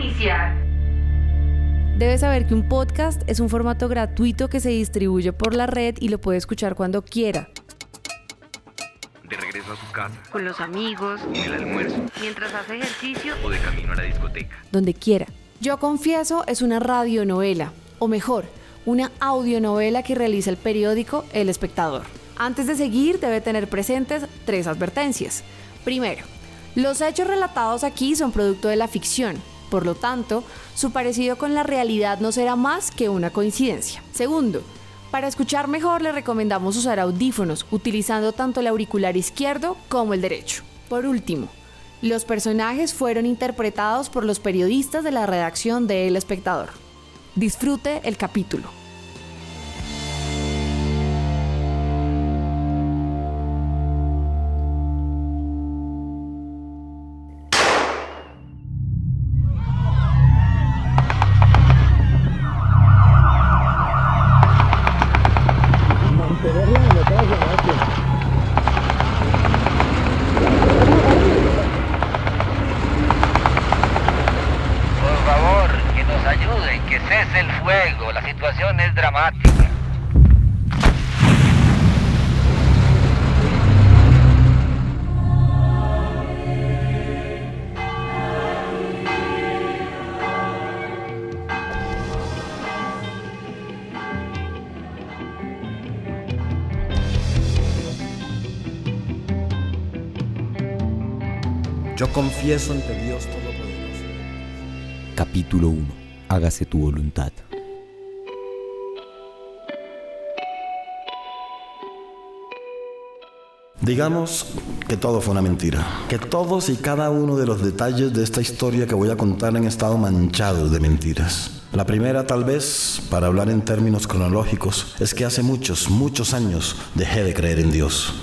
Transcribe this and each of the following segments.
iniciar. Debes saber que un podcast es un formato gratuito que se distribuye por la red y lo puede escuchar cuando quiera. De regreso a su casa, Con los amigos, en el almuerzo mientras hace ejercicio. o de camino a la discoteca. Donde quiera. Yo Confieso es una radionovela, o mejor, una audionovela que realiza el periódico El Espectador. Antes de seguir, debe tener presentes 3 advertencias. Primero, los hechos relatados aquí son producto de la ficción. Por lo tanto, su parecido con la realidad no será más que una coincidencia. Segundo, para escuchar mejor le recomendamos usar audífonos, utilizando tanto el auricular izquierdo como el derecho. Por último, los personajes fueron interpretados por los periodistas de la redacción de El Espectador. Disfrute el capítulo. Por favor, que nos ayuden, que cese el fuego. La situación es dramática. Yo confieso ante Dios Todopoderoso. Capítulo 1. Hágase tu voluntad. Digamos que todo fue una mentira, que todos y cada uno de los detalles de esta historia que voy a contar han estado manchados de mentiras. La primera, tal vez, para hablar en términos cronológicos, es que hace muchos años dejé de creer en Dios.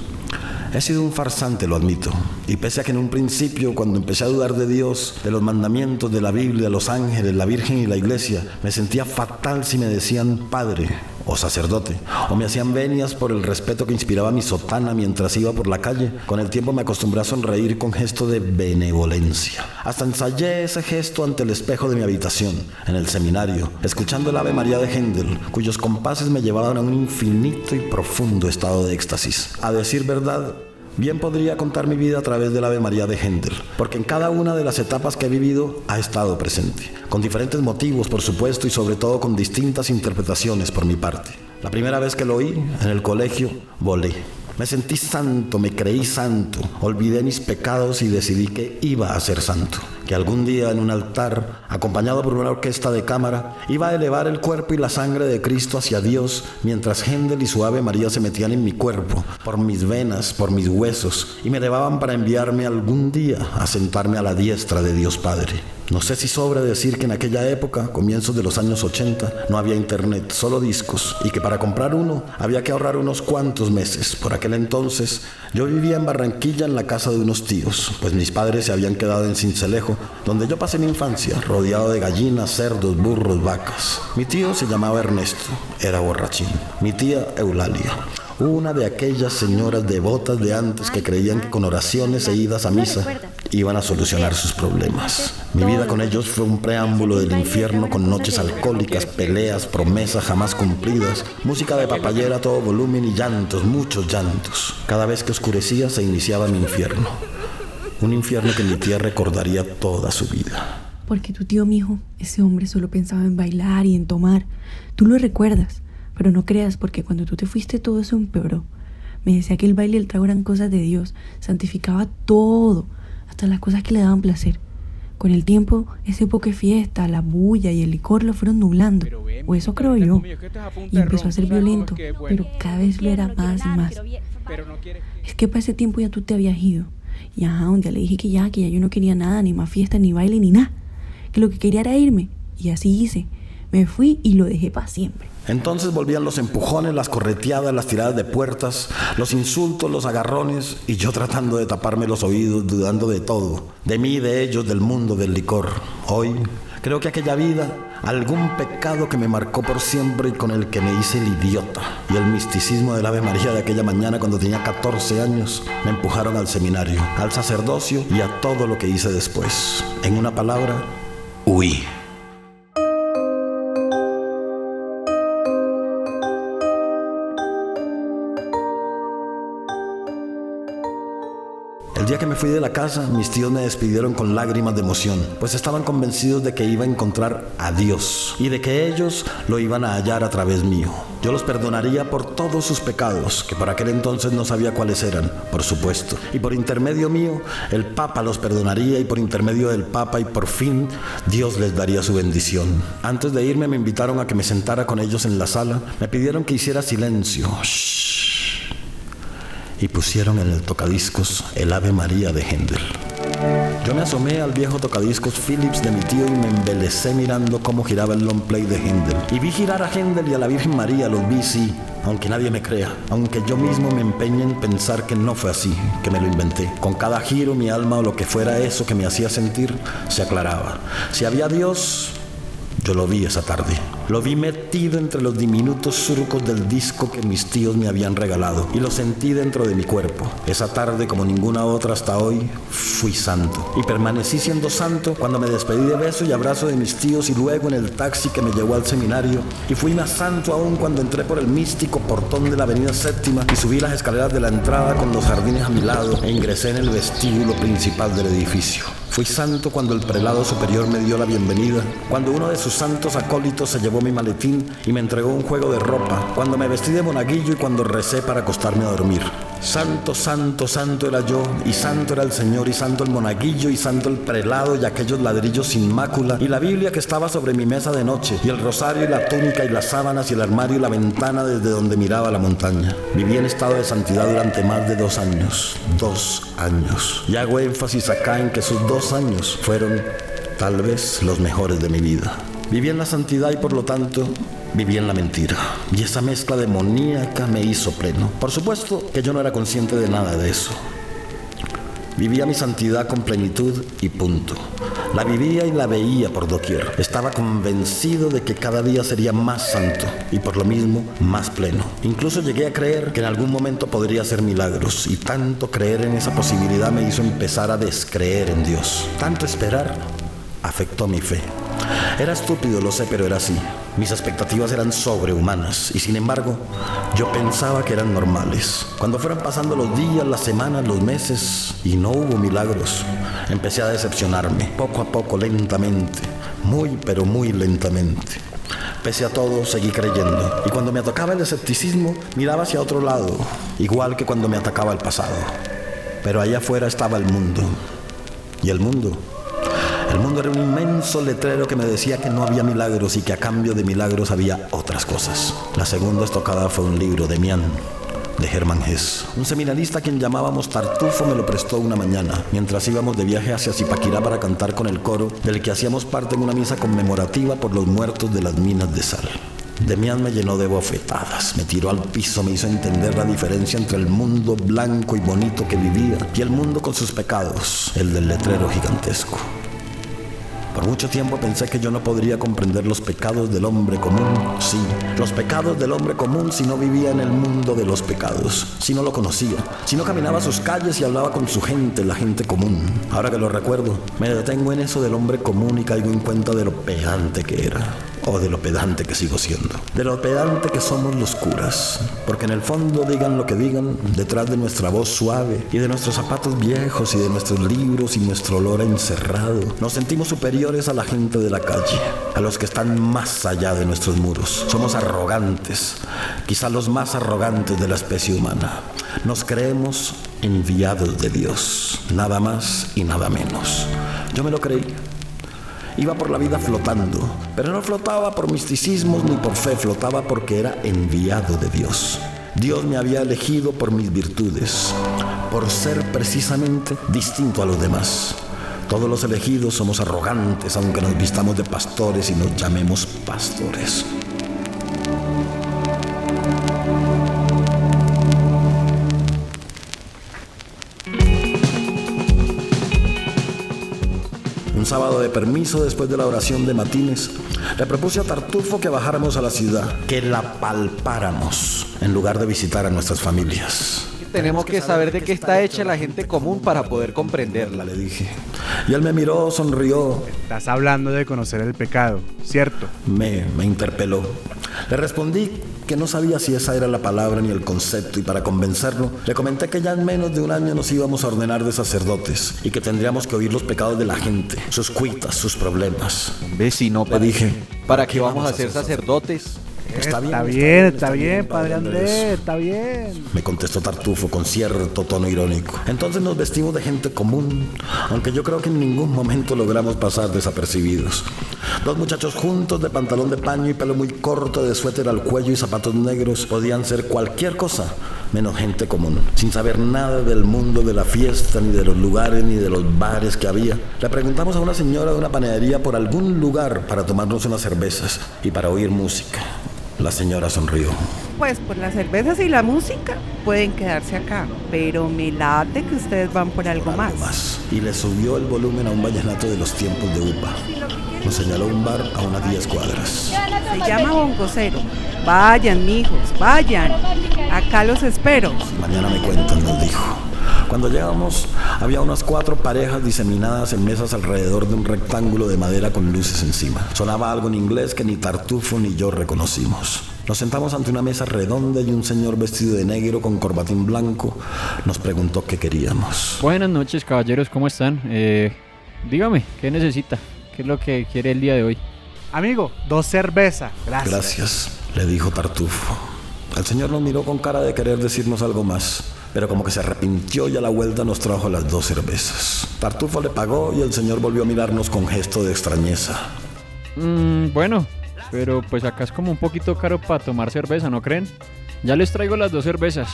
He sido un farsante, lo admito, y pese a que en un principio, cuando empecé a dudar de Dios, de los mandamientos, de la Biblia, los ángeles, la Virgen y la Iglesia, me sentía fatal si me decían padre o sacerdote, o me hacían venias por el respeto que inspiraba mi sotana mientras iba por la calle. Con el tiempo me acostumbré a sonreír con gesto de benevolencia. Hasta ensayé ese gesto ante el espejo de mi habitación, en el seminario, escuchando el Ave María de Händel, cuyos compases me llevaban a un infinito y profundo estado de éxtasis. A decir verdad, bien podría contar mi vida a través del Ave María de Händel, porque en cada una de las etapas que he vivido ha estado presente, con diferentes motivos, por supuesto, y sobre todo con distintas interpretaciones por mi parte. La primera vez que lo oí, en el colegio, volé. Me sentí santo, me creí santo, olvidé mis pecados y decidí que iba a ser santo, que algún día en un altar, acompañado por una orquesta de cámara, iba a elevar el cuerpo y la sangre de Cristo hacia Dios, mientras Händel y su Ave María se metían en mi cuerpo, por mis venas, por mis huesos, y me elevaban para enviarme algún día a sentarme a la diestra de Dios Padre. No sé si sobra decir que en aquella época, comienzos de los años 80, no había internet, solo discos, y que para comprar uno había que ahorrar unos cuantos meses. Por aquel entonces, yo vivía en Barranquilla en la casa de unos tíos, pues mis padres se habían quedado en Sincelejo, donde yo pasé mi infancia, rodeado de gallinas, cerdos, burros, vacas. Mi tío se llamaba Ernesto, era borrachín. Mi tía Eulalia, una de aquellas señoras devotas de antes que creían que con oraciones e idas a misa iban a solucionar sus problemas. Mi vida con ellos fue un preámbulo del infierno, con noches alcohólicas, peleas, promesas jamás cumplidas, música de papayera a todo volumen y llantos, muchos llantos. Cada vez que oscurecía se iniciaba mi infierno. Un infierno que mi tía recordaría toda su vida. Porque tu tío, mijo, ese hombre solo pensaba en bailar y en tomar. Tú lo recuerdas, pero no creas, porque cuando tú te fuiste todo eso empeoró. Me decía que el baile y el trago eran cosas de Dios, santificaba todo, hasta las cosas que le daban placer. Con el tiempo, ese poco de fiesta, la bulla y el licor lo fueron nublando, o eso creo yo, y empezó a ser violento, pero cada vez lo era más y más. Es que para ese tiempo ya tú te habías ido, y un día le dije que ya yo no quería nada, ni más fiesta, ni baile, ni nada, que lo que quería era irme, y así hice. Me fui y lo dejé para siempre. Entonces volvían los empujones, las correteadas, las tiradas de puertas, los insultos, los agarrones, y yo tratando de taparme los oídos, dudando de todo, de mí, de ellos, del mundo, del licor. Hoy creo que aquella vida, algún pecado que me marcó por siempre y con el que me hice el idiota, y el misticismo del Ave María de aquella mañana cuando tenía 14 años, me empujaron al seminario, al sacerdocio y a todo lo que hice después. En una palabra, Huí. El día que me fui de la casa, mis tíos me despidieron con lágrimas de emoción, pues estaban convencidos de que iba a encontrar a Dios y de que ellos lo iban a hallar a través mío. Yo los perdonaría por todos sus pecados, que por aquel entonces no sabía cuáles eran, por supuesto. Y por intermedio mío, el Papa los perdonaría, y por intermedio del Papa, y por fin, Dios les daría su bendición. Antes de irme me invitaron a que me sentara con ellos en la sala. Me pidieron que hiciera silencio. Shh. Y pusieron en el tocadiscos el Ave María de Händel. Yo me asomé al viejo tocadiscos Philips de mi tío y me embelecé mirando cómo giraba el long play de Händel. Y vi girar a Händel y a la Virgen María, los vi, sí, aunque nadie me crea, aunque yo mismo me empeñe en pensar que no fue así, que me lo inventé. Con cada giro mi alma o lo que fuera eso que me hacía sentir se aclaraba. Si había Dios, yo lo vi esa tarde. Lo vi metido entre los diminutos surcos del disco que mis tíos me habían regalado y lo sentí dentro de mi cuerpo. Esa tarde, como ninguna otra hasta hoy, fui santo. Y permanecí siendo santo cuando me despedí de beso y abrazo de mis tíos y luego en el taxi que me llevó al seminario. Y fui más santo aún cuando entré por el místico portón de la avenida Séptima y subí las escaleras de la entrada con los jardines a mi lado e ingresé en el vestíbulo principal del edificio. Fui santo cuando el prelado superior me dio la bienvenida, cuando uno de sus santos acólitos se llevó mi maletín y me entregó un juego de ropa, cuando me vestí de monaguillo y cuando recé para acostarme a dormir. Santo, santo, santo era yo, y santo era el Señor, y santo el monaguillo, y santo el prelado, y aquellos ladrillos sin mácula, y la Biblia que estaba sobre mi mesa de noche, y el rosario, y la túnica, y las sábanas, y el armario, y la ventana desde donde miraba la montaña. Viví en estado de santidad durante más de 2 años. 2 años. Y hago énfasis acá en que esos 2 años fueron, tal vez, los mejores de mi vida. Viví en la santidad y por lo tanto viví en la mentira. Y esa mezcla demoníaca me hizo pleno. Por supuesto que yo no era consciente de nada de eso. Vivía mi santidad con plenitud y punto. La vivía y la veía por doquier. Estaba convencido de que cada día sería más santo y por lo mismo más pleno. Incluso llegué a creer que en algún momento podría hacer milagros, y tanto creer en esa posibilidad me hizo empezar a descreer en Dios. Tanto esperar afectó mi fe. Era estúpido, lo sé, pero era así. Mis expectativas eran sobrehumanas y sin embargo yo pensaba que eran normales. Cuando fueron pasando los días, las semanas, los meses y no hubo milagros, empecé a decepcionarme, poco a poco, lentamente, muy pero muy lentamente. Pese a todo, seguí creyendo, y cuando me atacaba el escepticismo, miraba hacia otro lado, igual que cuando me atacaba el pasado. Pero allá afuera estaba el mundo, y el mundo era un inmenso letrero que me decía que no había milagros y que a cambio de milagros había otras cosas. La segunda estocada fue un libro, Demián, de Hermann Hesse. Un seminarista a quien llamábamos Tartufo me lo prestó una mañana, mientras íbamos de viaje hacia Zipaquirá para cantar con el coro, del que hacíamos parte en una misa conmemorativa por los muertos de las minas de sal. Demián me llenó de bofetadas, me tiró al piso, me hizo entender la diferencia entre el mundo blanco y bonito que vivía y el mundo con sus pecados, el del letrero gigantesco. Por mucho tiempo pensé que yo no podría comprender los pecados del hombre común. Sí, los pecados del hombre común si no vivía en el mundo de los pecados, si no lo conocía, si no caminaba sus calles y hablaba con su gente, la gente común. Ahora que lo recuerdo, me detengo en eso del hombre común y caigo en cuenta de lo pedante que era. O de lo pedante que sigo siendo. De lo pedante que somos los curas. Porque en el fondo, digan lo que digan, detrás de nuestra voz suave y de nuestros zapatos viejos y de nuestros libros y nuestro olor a encerrado, nos sentimos superiores a la gente de la calle, a los que están más allá de nuestros muros. Somos arrogantes, quizá los más arrogantes de la especie humana. Nos creemos enviados de Dios, nada más y nada menos. Yo me lo creí. Iba por la vida flotando, pero no flotaba por misticismos ni por fe, flotaba porque era enviado de Dios. Dios me había elegido por mis virtudes, por ser precisamente distinto a los demás. Todos los elegidos somos arrogantes, aunque nos vistamos de pastores y nos llamemos pastores. Un sábado de permiso después de la oración de matines, le propuse a Tartufo que bajáramos a la ciudad, que la palpáramos, en lugar de visitar a nuestras familias. Tenemos que saber de qué está hecha la gente común para poder comprenderla, Le dije. Y él me miró, sonrió. Estás hablando de conocer el pecado, ¿cierto? Me interpeló. Le respondí que no sabía si esa era la palabra ni el concepto, y para convencerlo, le comenté que ya en menos de un año nos íbamos a ordenar de sacerdotes y que tendríamos que oír los pecados de la gente, sus cuitas, sus problemas. Vecino, Le dije, ¿para qué vamos a ser sacerdotes? Está bien, padre Andrés, está bien. Me contestó Tartufo con cierto tono irónico. Entonces nos vestimos de gente común, aunque yo creo que en ningún momento logramos pasar desapercibidos. Dos muchachos juntos, de pantalón de paño y pelo muy corto, de suéter al cuello y zapatos negros, podían ser cualquier cosa menos gente común, sin saber nada del mundo de la fiesta, ni de los lugares, ni de los bares que había. Le preguntamos a una señora de una panadería por algún lugar para tomarnos unas cervezas y para oír música. La señora sonrió. Pues por las cervezas y la música pueden quedarse acá, pero me late que ustedes van por algo más. Y le subió el volumen a un vallenato de los tiempos de UPA. Nos señaló un bar a unas 10 cuadras. Se llama Bongocero. Vayan, mijos, vayan. Acá los espero. Mañana me cuentan, nos dijo. Cuando llegamos, había unas 4 parejas diseminadas en mesas alrededor de un rectángulo de madera con luces encima. Sonaba algo en inglés que ni Tartufo ni yo reconocimos. Nos sentamos ante una mesa redonda y un señor vestido de negro con corbatín blanco nos preguntó qué queríamos. Buenas noches, caballeros, ¿cómo están? Dígame, ¿qué necesita? ¿Qué es lo que quiere el día de hoy? Amigo, 2 cervezas. Gracias, le dijo Tartufo. El señor nos miró con cara de querer decirnos algo más, pero como que se arrepintió y a la vuelta nos trajo las 2 cervezas. Tartufo le pagó y el señor volvió a mirarnos con gesto de extrañeza. Bueno, pero pues acá es como un poquito caro para tomar cerveza, ¿no creen? Ya les traigo las 2 cervezas.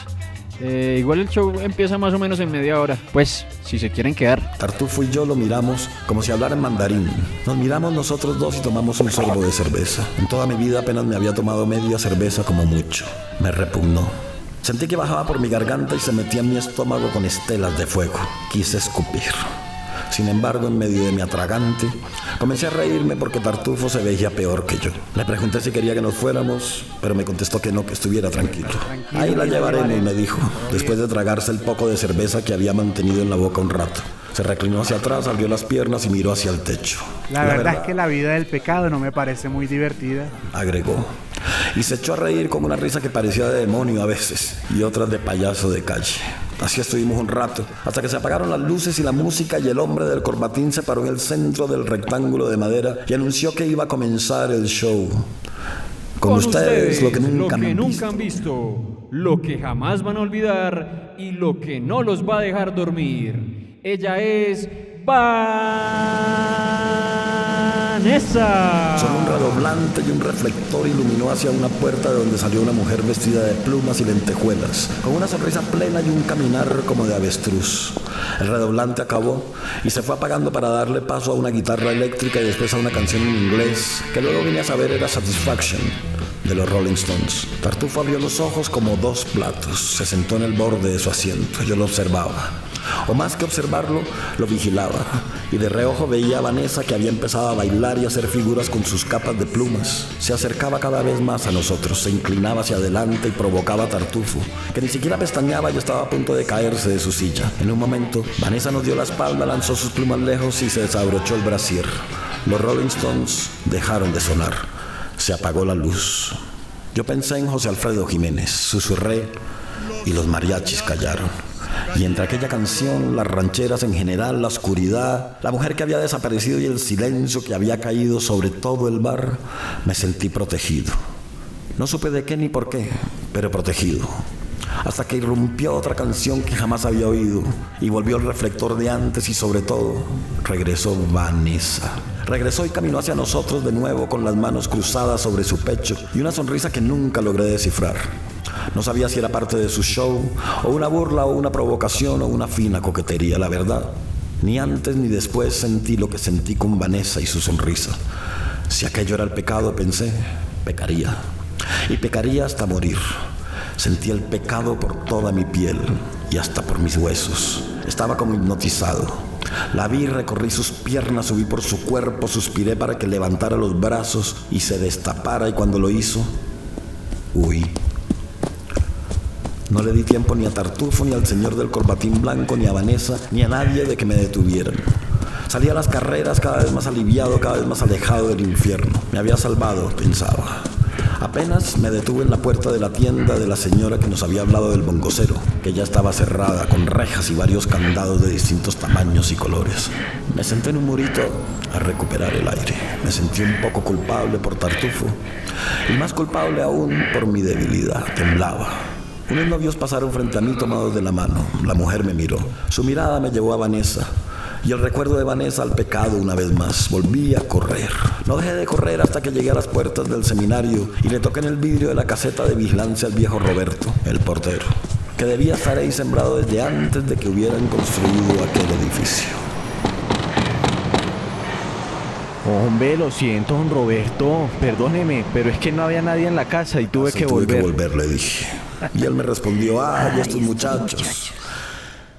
Igual el show empieza más o menos en media hora. Pues, si se quieren quedar. Tartufo y yo lo miramos como si hablara en mandarín. Nos miramos nosotros dos y tomamos un sorbo de cerveza. En toda mi vida apenas me había tomado media cerveza como mucho. Me repugnó. Sentí que bajaba por mi garganta y se metía en mi estómago con estelas de fuego. Quise escupir. Sin embargo, en medio de mi atragante, comencé a reírme porque Tartufo se veía peor que yo. Le pregunté si quería que nos fuéramos, pero me contestó que no, que estuviera tranquilo. Ahí la llevaremos, me dijo, después de tragarse el poco de cerveza que había mantenido en la boca un rato. Se reclinó hacia atrás, abrió las piernas y miró hacia el techo. La verdad es que la vida del pecado no me parece muy divertida, agregó. Y se echó a reír con una risa que parecía de demonio a veces y otras de payaso de calle. Así estuvimos un rato, hasta que se apagaron las luces y la música y el hombre del corbatín se paró en el centro del rectángulo de madera y anunció que iba a comenzar el show. Con ustedes, lo que nunca han visto, lo que jamás van a olvidar y lo que no los va a dejar dormir. Ella es Vanessa. Sonó un redoblante y un reflector iluminó hacia una puerta de donde salió una mujer vestida de plumas y lentejuelas, con una sonrisa plena y un caminar como de avestruz. El redoblante acabó y se fue apagando para darle paso a una guitarra eléctrica y después a una canción en inglés, que luego vine a saber era Satisfaction, de los Rolling Stones. Tartufo abrió los ojos como 2 platos, se sentó en el borde de su asiento. Yo lo observaba. O más que observarlo, lo vigilaba. Y de reojo veía a Vanessa, que había empezado a bailar y a hacer figuras con sus capas de plumas. Se acercaba cada vez más a nosotros, se inclinaba hacia adelante y provocaba a Tartufo, que ni siquiera pestañeaba y estaba a punto de caerse de su silla. En un momento, Vanessa nos dio la espalda, lanzó sus plumas lejos y se desabrochó el brasier. Los Rolling Stones dejaron de sonar. Se apagó la luz. Yo pensé en José Alfredo Jiménez, susurré y los mariachis callaron. Y entre aquella canción, las rancheras en general, la oscuridad, la mujer que había desaparecido y el silencio que había caído sobre todo el bar, me sentí protegido. No supe de qué ni por qué, pero protegido. Hasta que irrumpió otra canción que jamás había oído y volvió el reflector de antes y sobre todo regresó Vanessa. Regresó y caminó hacia nosotros de nuevo con las manos cruzadas sobre su pecho y una sonrisa que nunca logré descifrar. No sabía si era parte de su show o una burla o una provocación o una fina coquetería, la verdad. Ni antes ni después sentí lo que sentí con Vanessa y su sonrisa. Si aquello era el pecado, pensé, pecaría. Y pecaría hasta morir. Sentí el pecado por toda mi piel y hasta por mis huesos. Estaba como hipnotizado. La vi, recorrí sus piernas, subí por su cuerpo, suspiré para que levantara los brazos y se destapara, y cuando lo hizo, huí. No le di tiempo ni a Tartufo, ni al señor del corbatín blanco, ni a Vanessa, ni a nadie de que me detuvieran. Salía a las carreras cada vez más aliviado, cada vez más alejado del infierno. Me había salvado, pensaba. Apenas me detuve en la puerta de la tienda de la señora que nos había hablado del bongocero, que ya estaba cerrada con rejas y varios candados de distintos tamaños y colores. Me senté en un murito a recuperar el aire. Me sentí un poco culpable por tartufo y más culpable aún por mi debilidad. Temblaba. Unos novios pasaron frente a mí tomados de la mano. La mujer me miró. Su mirada me llevó a Vanessa. Y el recuerdo de Vanessa al pecado una vez más. Volví a correr. No dejé de correr hasta que llegué a las puertas del seminario y le toqué en el vidrio de la caseta de vigilancia al viejo Roberto, el portero, que debía estar ahí sembrado desde antes de que hubieran construido aquel edificio. Hombre, lo siento, don Roberto. Perdóneme, pero es que no había nadie en la casa y tuve que volver. Tuve que volver, le dije. Y él me respondió, ay, estos muchachos.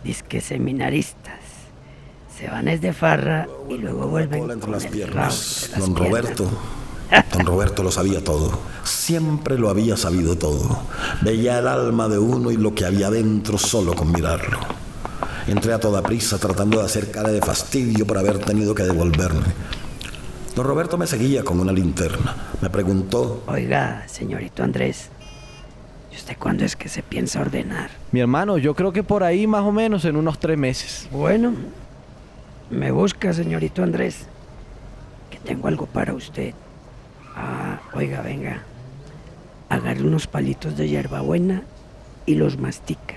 Dizque seminaristas. Se van de farra y luego vuelven entre las piernas. Don Roberto lo sabía todo. Siempre lo había sabido todo. Veía el alma de uno y lo que había dentro solo con mirarlo. Entré a toda prisa tratando de hacer cara de fastidio por haber tenido que devolverme. Don Roberto me seguía con una linterna. Me preguntó, oiga, señorito Andrés, ¿y usted cuándo es que se piensa ordenar? Mi hermano, yo creo que por ahí más o menos en unos 3 meses. Bueno, me busca, señorito Andrés, que tengo algo para usted. Oiga, venga, agarre unos palitos de hierbabuena y los mastica,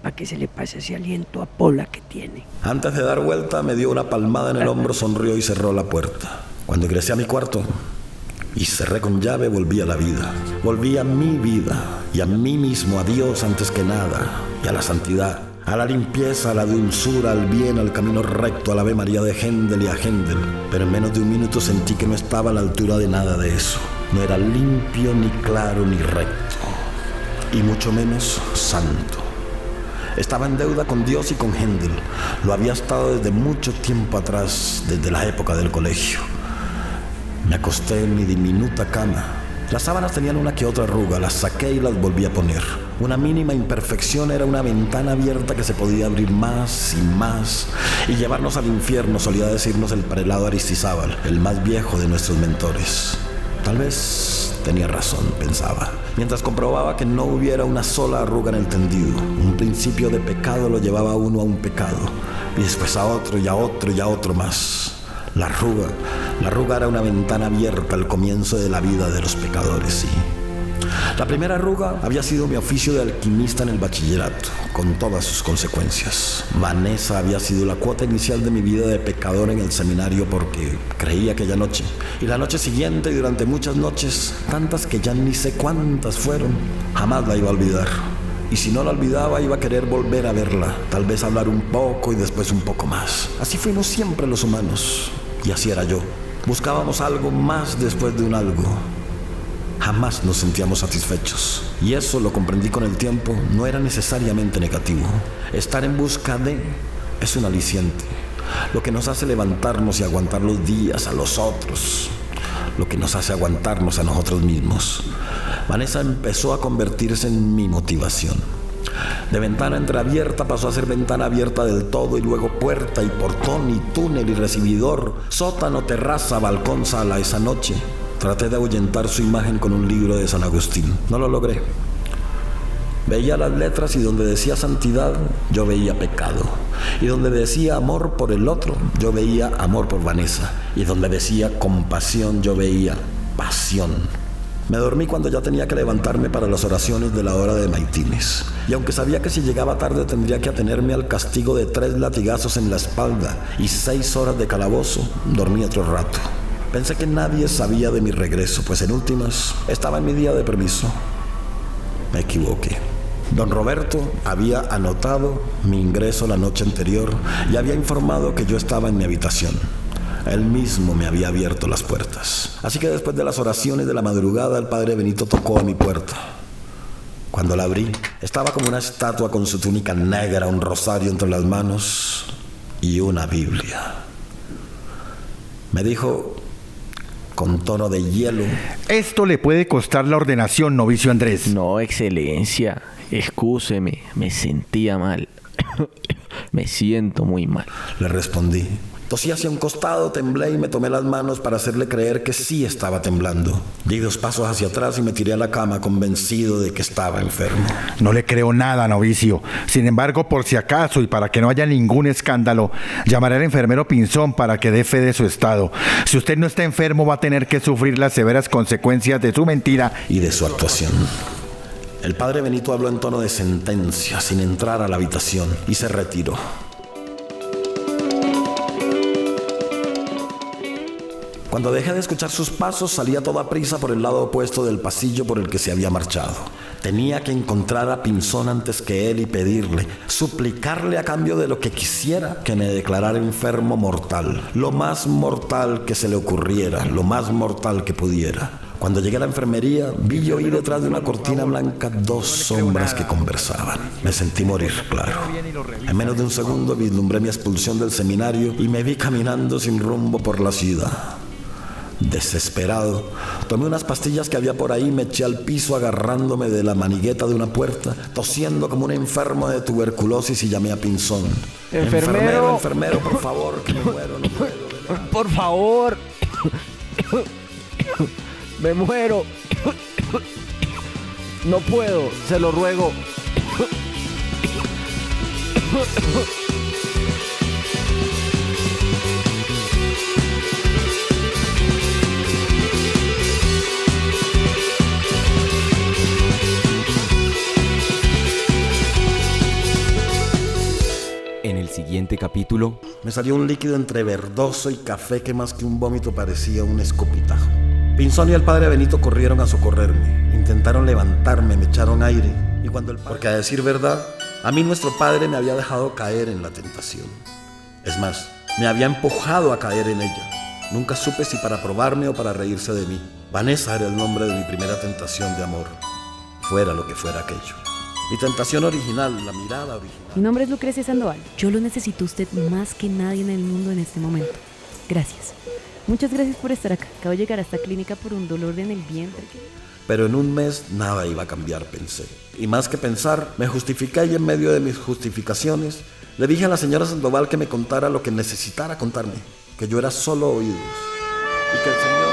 para que se le pase ese aliento a pola que tiene. Antes de dar vuelta me dio una palmada en el hombro, sonrió y cerró la puerta. Cuando ingresé a mi cuarto y cerré con llave, volví a la vida. Volví a mi vida y a mí mismo, a Dios antes que nada, y a la santidad, a la limpieza, a la dulzura, al bien, al camino recto, al Ave María de Händel y a Händel. Pero en menos de un minuto sentí que no estaba a la altura de nada de eso. No era limpio, ni claro, ni recto, y mucho menos santo. Estaba en deuda con Dios y con Händel. Lo había estado desde mucho tiempo atrás, desde la época del colegio. Me acosté en mi diminuta cama. Las sábanas tenían una que otra arruga, las saqué y las volví a poner. Una mínima imperfección era una ventana abierta que se podía abrir más y más y llevarnos al infierno, solía decirnos el prelado Aristizábal, el más viejo de nuestros mentores. Tal vez tenía razón, pensaba, mientras comprobaba que no hubiera una sola arruga en el tendido. Un principio de pecado lo llevaba a uno a un pecado, y después a otro y a otro y a otro más. La arruga era una ventana abierta al comienzo de la vida de los pecadores, sí. La primera arruga había sido mi oficio de alquimista en el bachillerato, con todas sus consecuencias. Vanessa había sido la cuota inicial de mi vida de pecador en el seminario, porque creí aquella noche, y la noche siguiente, y durante muchas noches, tantas que ya ni sé cuántas fueron, jamás la iba a olvidar. Y si no la olvidaba, iba a querer volver a verla, tal vez hablar un poco y después un poco más. Así fuimos siempre los humanos, y así era yo. Buscábamos algo más después de un algo. Jamás nos sentíamos satisfechos. Y eso, lo comprendí con el tiempo, no era necesariamente negativo. Estar en busca de es un aliciente. Lo que nos hace levantarnos y aguantar los días a los otros. Lo que nos hace aguantarnos a nosotros mismos. Vanessa empezó a convertirse en mi motivación. De ventana entreabierta pasó a ser ventana abierta del todo, y luego puerta y portón y túnel y recibidor, sótano, terraza, balcón, sala. Esa noche traté de ahuyentar su imagen con un libro de San Agustín. No lo logré. Veía las letras y donde decía santidad, yo veía pecado. Y donde decía amor por el otro, yo veía amor por Vanessa. Y donde decía compasión, yo veía pasión. Me dormí cuando ya tenía que levantarme para las oraciones de la hora de maitines. Y aunque sabía que si llegaba tarde tendría que atenerme al castigo de 3 latigazos en la espalda y 6 horas de calabozo, dormí otro rato. Pensé que nadie sabía de mi regreso, pues en últimas estaba en mi día de permiso. Me equivoqué. Don Roberto había anotado mi ingreso la noche anterior y había informado que yo estaba en mi habitación. Él mismo me había abierto las puertas. Así que después de las oraciones de la madrugada, el padre Benito tocó a mi puerta. Cuando la abrí, estaba como una estatua con su túnica negra, un rosario entre las manos y una Biblia. Me dijo con tono de hielo: esto le puede costar la ordenación, novicio Andrés. No, excelencia, excúseme, me sentía mal. Me siento muy mal. Le respondí. Tosí hacia un costado, temblé y me tomé las manos para hacerle creer que sí estaba temblando. Di 2 pasos hacia atrás y me tiré a la cama convencido de que estaba enfermo. No le creo nada, novicio. Sin embargo, por si acaso y para que no haya ningún escándalo, llamaré al enfermero Pinzón para que dé fe de su estado. Si usted no está enfermo, va a tener que sufrir las severas consecuencias de su mentira y de su actuación. El padre Benito habló en tono de sentencia, sin entrar a la habitación, y se retiró. Cuando dejé de escuchar sus pasos, salí a toda prisa por el lado opuesto del pasillo por el que se había marchado. Tenía que encontrar a Pinzón antes que él y pedirle, suplicarle a cambio de lo que quisiera, que me declarara enfermo mortal. Lo más mortal que se le ocurriera, lo más mortal que pudiera. Cuando llegué a la enfermería, vi y oí detrás de una cortina blanca 2 sombras que conversaban. Me sentí morir, claro. En menos de un segundo vislumbré mi expulsión del seminario y me vi caminando sin rumbo por la ciudad. Desesperado, tomé unas pastillas que había por ahí y me eché al piso agarrándome de la manigueta de una puerta, tosiendo como un enfermo de tuberculosis, y llamé a Pinzón. Enfermero, por favor, que me muero, no puedo. Por favor. Me muero. No puedo, se lo ruego. En el siguiente capítulo, me salió un líquido entre verdoso y café que más que un vómito parecía un escopitajo. Pinzón y el padre Benito corrieron a socorrerme. Intentaron levantarme, me echaron aire. Y porque a decir verdad, a mí nuestro padre me había dejado caer en la tentación. Es más, me había empujado a caer en ella. Nunca supe si para probarme o para reírse de mí. Vanessa era el nombre de mi primera tentación de amor. Fuera lo que fuera aquello. Mi tentación original, la mirada original. Mi nombre es Lucrecia Sandoval. Yo lo necesito a usted más que nadie en el mundo en este momento. Gracias. Muchas gracias por estar acá. Acabo de llegar a esta clínica por un dolor en el vientre. Pero en un mes nada iba a cambiar, pensé. Y más que pensar, me justifiqué y en medio de mis justificaciones le dije a la señora Sandoval que me contara lo que necesitara contarme. Que yo era solo oídos. Y que el señor...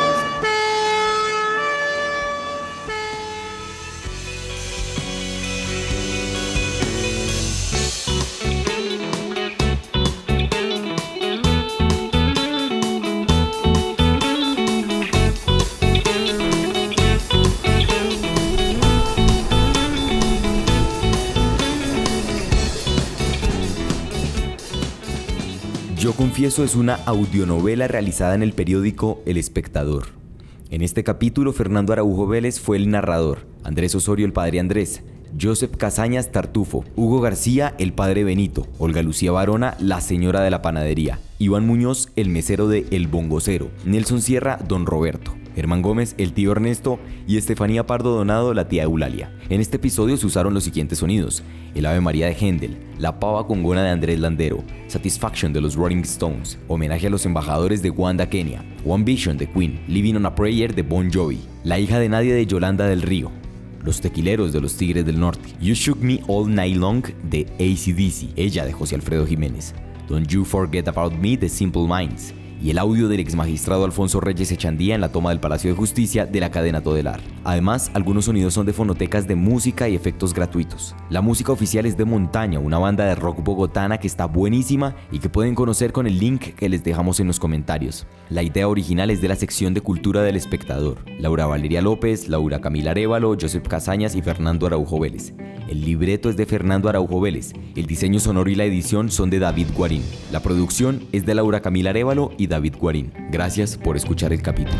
Yo Confieso es una audionovela realizada en el periódico El Espectador. En este capítulo, Fernando Araujo Vélez fue el narrador, Andrés Osorio el padre Andrés, Joseph Casañas Tartufo, Hugo García el padre Benito, Olga Lucía Barona la señora de la panadería, Iván Muñoz el mesero de El Bongocero, Nelson Sierra don Roberto, Germán Gómez el tío Ernesto y Estefanía Pardo Donado la tía Eulalia. En este episodio se usaron los siguientes sonidos: el Ave María de Händel, la pava congona de Andrés Landero, Satisfaction de los Rolling Stones, homenaje a los embajadores de Wanda, Kenia, One Vision de Queen, Living on a Prayer de Bon Jovi, La hija de nadie de Yolanda del Río, Los tequileros de los Tigres del Norte, You Shook Me All Night Long de AC/DC, Ella de José Alfredo Jiménez, Don't You Forget About Me de Simple Minds, y el audio del ex magistrado Alfonso Reyes Echandía en la toma del Palacio de Justicia de la cadena Todelar. Además, algunos sonidos son de fonotecas de música y efectos gratuitos. La música oficial es de Montaña, una banda de rock bogotana que está buenísima y que pueden conocer con el link que les dejamos en los comentarios. La idea original es de la sección de Cultura del Espectador: Laura Valeria López, Laura Camila Arévalo, Joseph Casañas y Fernando Araujo Vélez. El libreto es de Fernando Araujo Vélez, el diseño sonoro y la edición son de David Guarín. La producción es de Laura Camila Arévalo y David Guarín. Gracias por escuchar el capítulo.